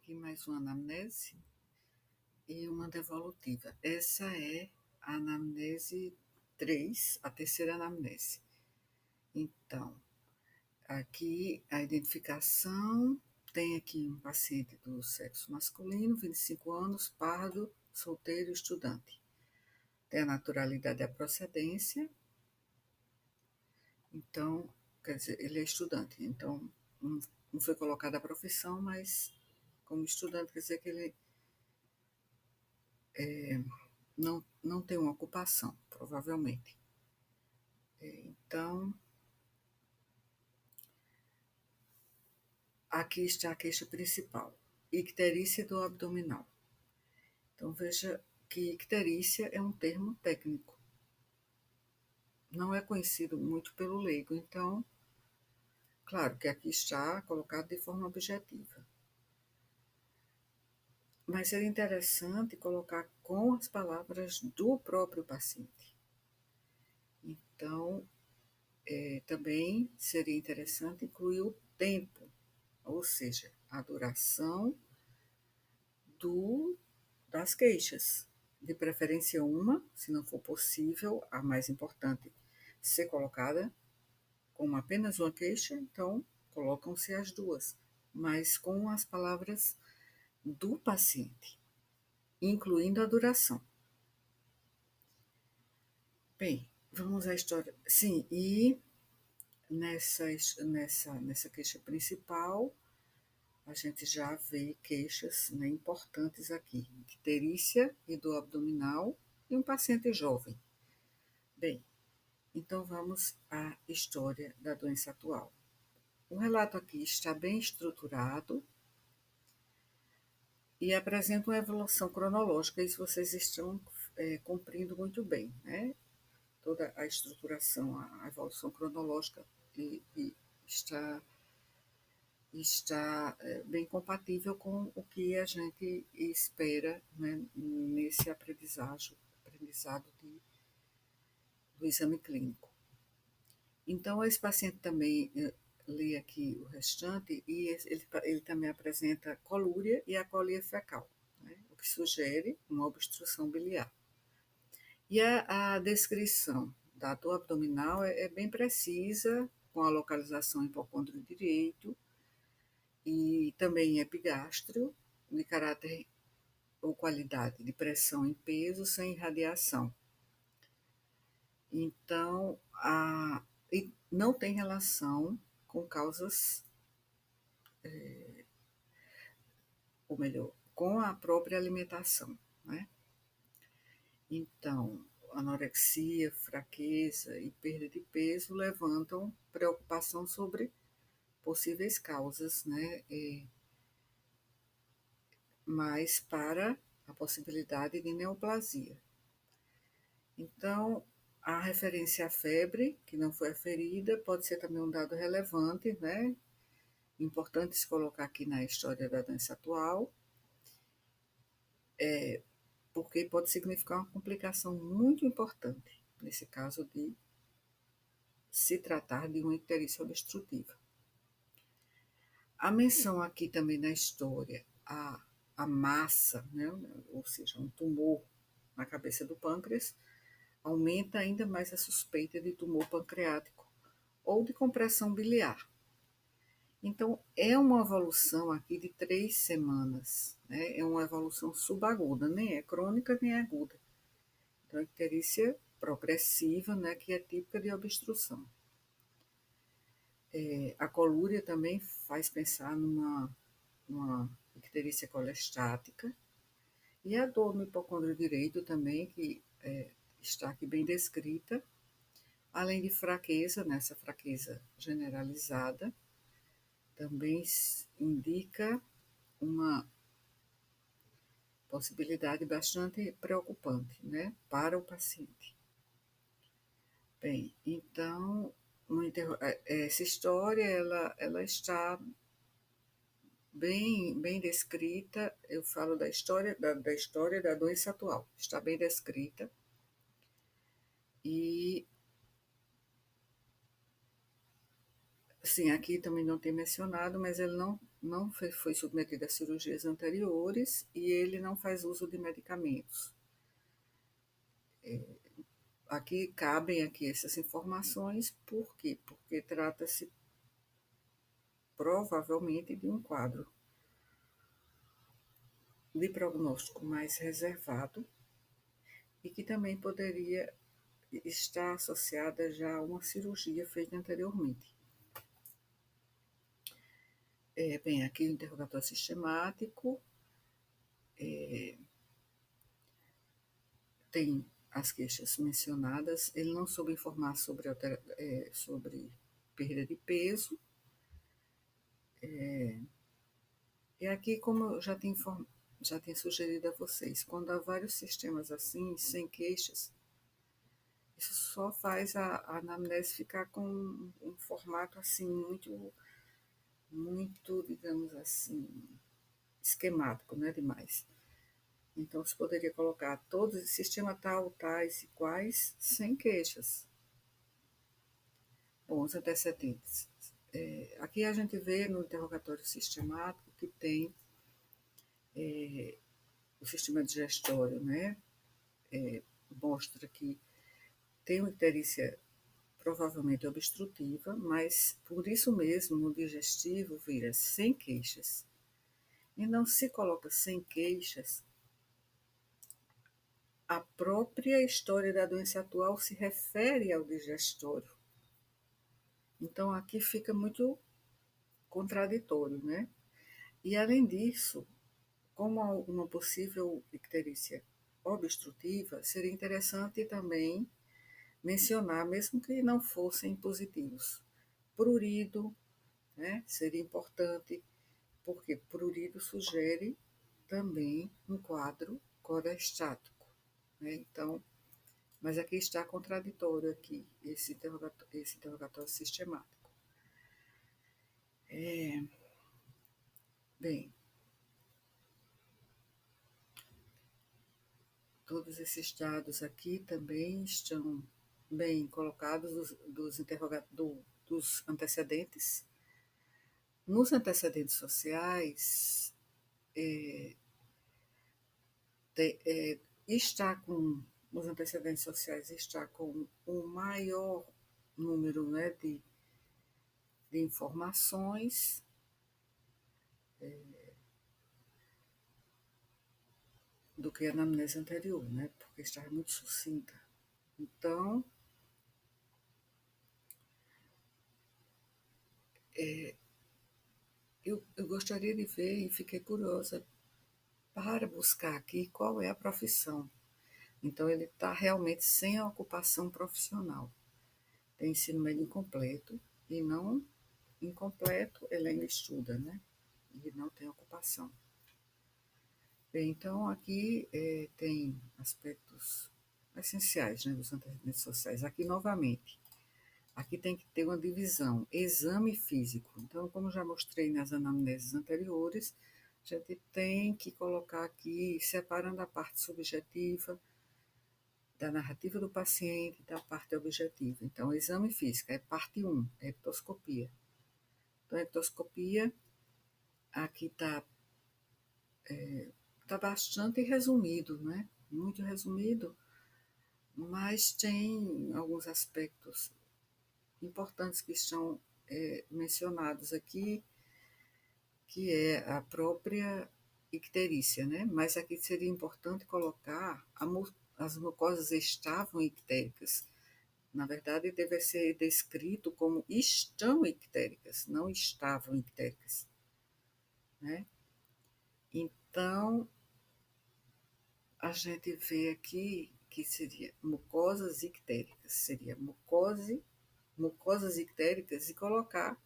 aqui mais uma anamnese e uma devolutiva. Essa é a anamnese 3, a terceira anamnese. Então, aqui a identificação, tem aqui um paciente do sexo masculino, 25 anos, pardo, solteiro, estudante. Tem a naturalidade e a procedência. Então, quer dizer, ele é estudante. Então, não foi colocada a profissão, mas como estudante quer dizer que ele não tem uma ocupação, provavelmente. Então, aqui está a queixa principal, icterícia do abdominal. Então, veja que icterícia é um termo técnico. Não é conhecido muito pelo leigo, então, claro que aqui está colocado de forma objetiva. Mas seria interessante colocar com as palavras do próprio paciente. Então, também seria interessante incluir o tempo, ou seja, a duração das queixas. De preferência uma, se não for possível, a mais importante ser colocada como apenas uma queixa, então colocam-se as duas, mas com as palavras do paciente, incluindo a duração. Bem, vamos à história. Sim, e nessa queixa principal, a gente já vê queixas, né, importantes aqui, icterícia e do abdominal e um paciente jovem. Bem, então vamos à história da doença atual. O relato aqui está bem estruturado e apresenta uma evolução cronológica, isso vocês estão cumprindo muito bem, né? Toda a estruturação, a evolução cronológica está bem compatível com o que a gente espera, né, nesse aprendizado do exame clínico. Então, esse paciente também lê aqui o restante e ele também apresenta colúria e acolia fecal, né, o que sugere uma obstrução biliar. E a descrição da dor abdominal é bem precisa, com a localização em hipocôndrio direito e também epigástrio, de caráter ou qualidade de pressão em peso sem irradiação. Então, e não tem relação com causas, ou melhor, com a própria alimentação, né? Então, anorexia, fraqueza e perda de peso levantam preocupação sobre possíveis causas, né? Mas para a possibilidade de neoplasia. Então, a referência à febre, que não foi aferida, pode ser também um dado relevante, né? Importante se colocar aqui na história da doença atual, porque pode significar uma complicação muito importante, nesse caso de se tratar de uma icterícia obstrutiva. A menção aqui também na história a massa, né? Ou seja, um tumor na cabeça do pâncreas, aumenta ainda mais a suspeita de tumor pancreático ou de compressão biliar. Então, é uma evolução aqui de 3 semanas, né? É uma evolução subaguda, nem é crônica nem é aguda. Então, icterícia progressiva, né, que é típica de obstrução. A colúria também faz pensar numa icterícia colestática, e a dor no hipocôndrio direito também, que está aqui bem descrita, além de fraqueza, nessa fraqueza generalizada, também indica uma possibilidade bastante preocupante, né, para o paciente. Bem, então, essa história, ela está bem descrita. Eu falo da história da doença atual, está bem descrita. E, sim, aqui também não tem mencionado, mas ele não foi submetido a cirurgias anteriores e ele não faz uso de medicamentos. Aqui cabem aqui essas informações, por quê? Porque trata-se provavelmente de um quadro de prognóstico mais reservado e que também poderia estar associada já a uma cirurgia feita anteriormente. Bem, aqui o interrogatório sistemático tem as queixas mencionadas, ele não soube informar sobre perda de peso. E aqui, como eu já tenho sugerido a vocês, quando há vários sistemas assim, sem queixas, isso só faz a anamnese ficar com um formato assim muito, digamos assim, esquemático, não é demais. Então, você poderia colocar todos, sistema tal, tais e quais, sem queixas. Bom, os antecedentes. Aqui a gente vê no interrogatório sistemático que tem o sistema digestório, né? Mostra que tem uma icterícia provavelmente obstrutiva, mas por isso mesmo no digestivo vira sem queixas. E não se coloca sem queixas, a própria história da doença atual se refere ao digestório. Então aqui fica muito contraditório, né? E além disso, como uma possível icterícia obstrutiva, seria interessante também mencionar, mesmo que não fossem positivos, prurido, né? Seria importante, porque prurido sugere também um quadro colestático, né? Então, mas aqui está contraditório aqui, esse interrogatório sistemático. Bem, todos esses dados aqui também estão bem colocados dos antecedentes. Nos antecedentes sociais, está com os antecedentes sociais está com um maior número, né, de informações do que a anamnese anterior, né, porque está muito sucinta. Então, eu gostaria de ver e fiquei curiosa para buscar aqui qual é a profissão. Então, ele está realmente sem a ocupação profissional. Tem ensino médio incompleto e não incompleto, ele ainda estuda, né? E não tem ocupação. Bem, então, aqui tem aspectos essenciais, né, dos antecedentes sociais. Aqui, novamente, aqui tem que ter uma divisão, exame físico. Então, como já mostrei nas anamneses anteriores, a gente tem que colocar aqui, separando a parte subjetiva da narrativa do paciente da parte objetiva. Então, exame físico é parte 1, é ectoscopia. Então, a ectoscopia, aqui tá bastante resumido, né? Muito resumido, mas tem alguns aspectos importantes que estão mencionados aqui, que é a própria icterícia, né? Mas aqui seria importante colocar as mucosas estavam ictéricas. Na verdade, deve ser descrito como estão ictéricas, não estavam ictéricas, né? Então, a gente vê aqui que seria mucosas ictéricas, seria mucosas ictéricas e colocar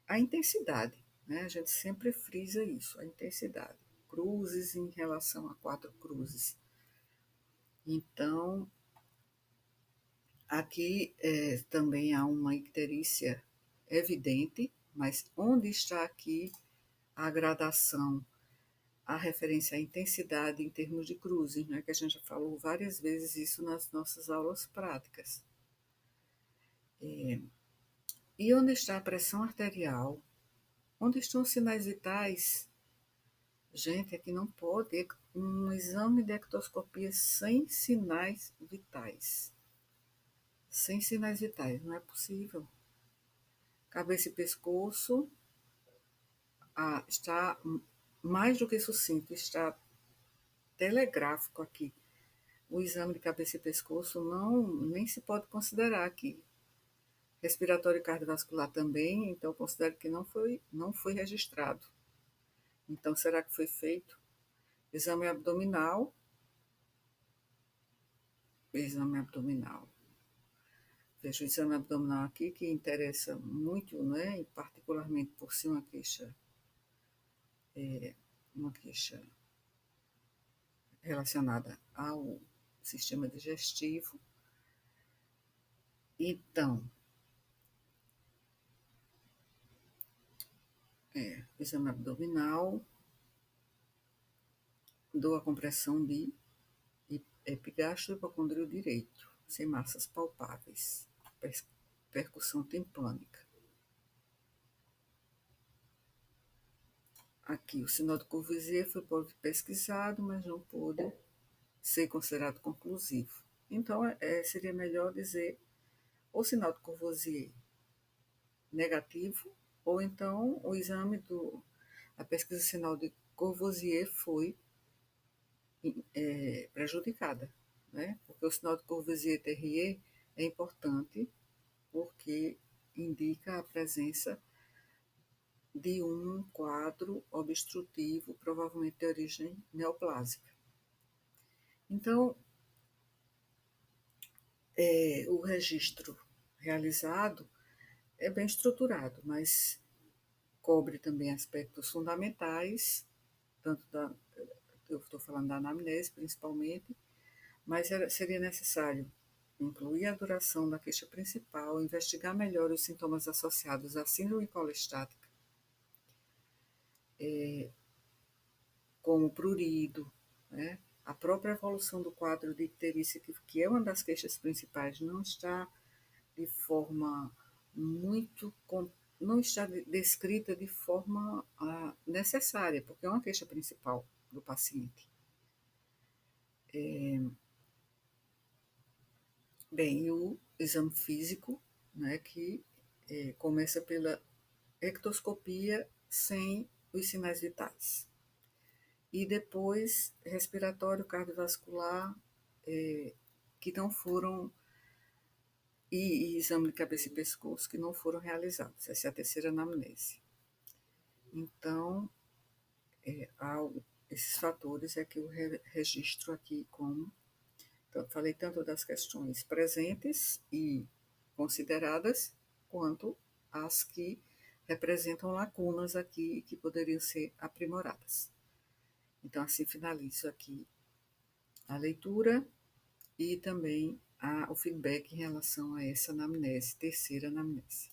a intensidade, né? A gente sempre frisa isso, a intensidade. Cruzes em relação a 4 cruzes. Então, aqui também há uma icterícia evidente, mas onde está aqui a gradação, a referência à intensidade em termos de cruzes, né? Que a gente já falou várias vezes isso nas nossas aulas práticas. E onde está a pressão arterial, Onde estão os sinais vitais? Gente, aqui não pode um exame de ectoscopia sem sinais vitais. Sem sinais vitais, não é possível. Cabeça e pescoço está mais do que sucinto, está telegráfico aqui. O exame de cabeça e pescoço nem se pode considerar aqui. Respiratório e cardiovascular também, então considero que não foi registrado. Então, será que foi feito? Exame abdominal. Exame abdominal. Vejo o exame abdominal aqui que interessa muito, né? E particularmente por ser uma queixa relacionada ao sistema digestivo. Então, exame abdominal, dou a compressão de epigastro e hipocondrio direito, sem massas palpáveis, percussão timpânica. Aqui, o sinal de Courvoisier foi pesquisado, mas não pôde ser considerado conclusivo. Então, seria melhor dizer o sinal de Courvoisier negativo, ou então a pesquisa sinal de Courvoisier foi prejudicada, né? Porque o sinal de Courvoisier-Terrier é importante porque indica a presença de um quadro obstrutivo, provavelmente de origem neoplásica. Então, o registro realizado é bem estruturado, mas cobre também aspectos fundamentais, eu estou falando da anamnese principalmente, mas seria necessário incluir a duração da queixa principal, investigar melhor os sintomas associados à síndrome colestática, como prurido, né? A própria evolução do quadro de icterícia, que é uma das queixas principais, não está de forma muito não está descrita de forma necessária, porque é uma queixa principal do paciente. Bem, e o exame físico, né, que começa pela ectoscopia sem os sinais vitais. E depois, respiratório, cardiovascular, que não foram, e exame de cabeça e pescoço, que não foram realizados. Essa é a terceira anamnese. Então, esses fatores é que eu registro aqui como. Então, falei tanto das questões presentes e consideradas, quanto as que representam lacunas aqui que poderiam ser aprimoradas. Então, assim finalizo aqui a leitura e também o feedback em relação a essa anamnese, terceira anamnese.